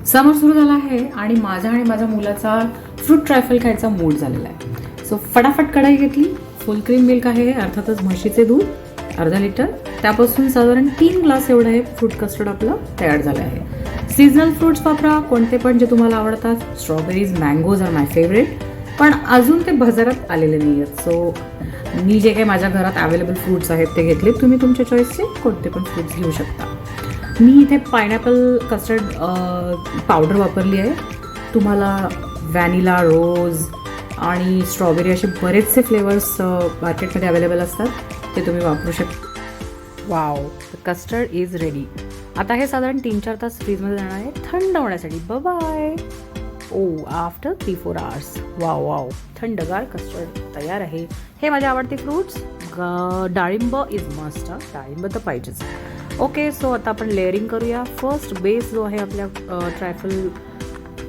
समर सुरू झाला आहे आणि माझा आणि माझ्या मुलाचा फ्रूट ट्रायफल खायचा मूड झालेला आहे. सो फटाफट कढाई घेतली. फुल क्रीम मिल्क आहे, अर्थातच म्हशीचे दूध अर्धा लिटर, त्यापासून साधारण 3 ग्लास एवढं हे फ्रूट कस्टर्ड आपलं तयार झालं आहे. सीजनल फ्रूट्स वापरा, कोणते पण जे तुम्हाला आवडतात. स्ट्रॉबेरीज, मँगोज आर माय फेवरेट, पण अजून ते बाजारात आलेले नाही आहेत. सो मी जे काही माझ्या घरात अवेलेबल फ्रूट्स आहेत ते घेतले. तुम्ही तुमच्या चॉईसचे कोणते पण फ्रूट्स घेऊ शकता. मी इथे पायनॅपल कस्टर्ड पावडर वापरली आहे. तुम्हाला व्हॅनिला, रोज आणि स्ट्रॉबेरी असे बरेचसे फ्लेवर्स मार्केटमध्ये अवेलेबल असतात, ते तुम्ही वापरू शकता. Wow, custard is ready. आता हे साधारण 3-4 तास फ्रीजमध्ये जाणार आहे थंड होण्यासाठी. बाय. After 3-4 hours. वाव, थंडगार कस्टर्ड तयार आहे. हे माझे आवडते फ्रूट्स. डाळिंब इज मस्ट. डाळिंब तर पाहिजेच. ओके, सो आता आपण लेअरिंग करूया. फर्स्ट बेस जो आहे आपल्या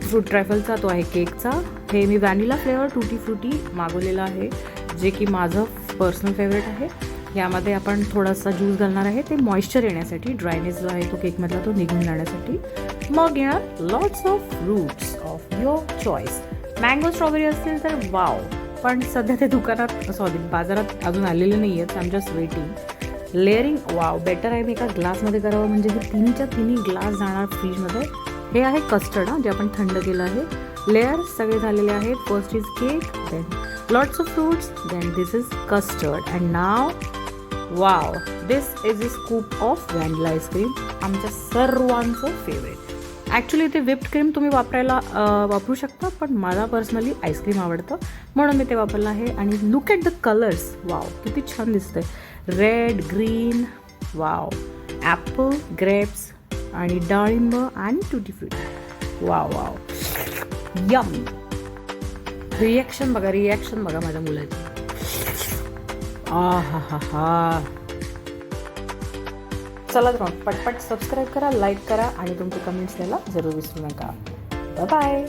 फ्रूट ट्रायफलचा तो आहे केकचा. हे मी व्हॅनिला फ्लेवर टूटी फ्रुटी मागवलेला आहे, जे की माझं पर्सनल फेवरेट आहे. यामध्ये आपण थोडासा ज्यूस घालणार आहे, ते मॉइश्चर येण्यासाठी, ड्रायनेस जो आहे तो केकमधला तो निघून जाण्यासाठी. मग येणार lots of fruits of your choice. Mango, strawberry असतील तर वाव, पण सध्या ते बाजारात अजून आलेले नाही आहेत. I am just waiting. Layering wow, better आहे मी एका ग्लासमध्ये करावं, म्हणजे हे 3च्या 3 ग्लास जाणार फ्रीजमध्ये. हे आहे कस्टर्ड जे आपण थंड केलं आहे. लेअर सगळे झालेले आहेत. First is cake, then lots of fruits, then this is custard, and now wow, this is a scoop of vanilla ice cream, आमच्या सर्वांचं फेवरेट. ॲक्च्युली ते व्हिप्ड क्रीम तुम्ही वापरू शकता, पण मला पर्सनली आईस्क्रीम आवडतं म्हणून मी ते वापरलं आहे. आणि look at the colours. Wow, किती छान दिसतंय. Red, green, wow, Apple, grapes आणि डाळिंब आणि टूटी फ्रुटी. Wow, M. रिॲक्शन बघा माझ्या मुलाची. हा. चला तर मग पटपट सबस्क्राईब करा, लाईक करा आणि तुमचे कमेंट्स द्यायला जरूर विसरू नका. बाय.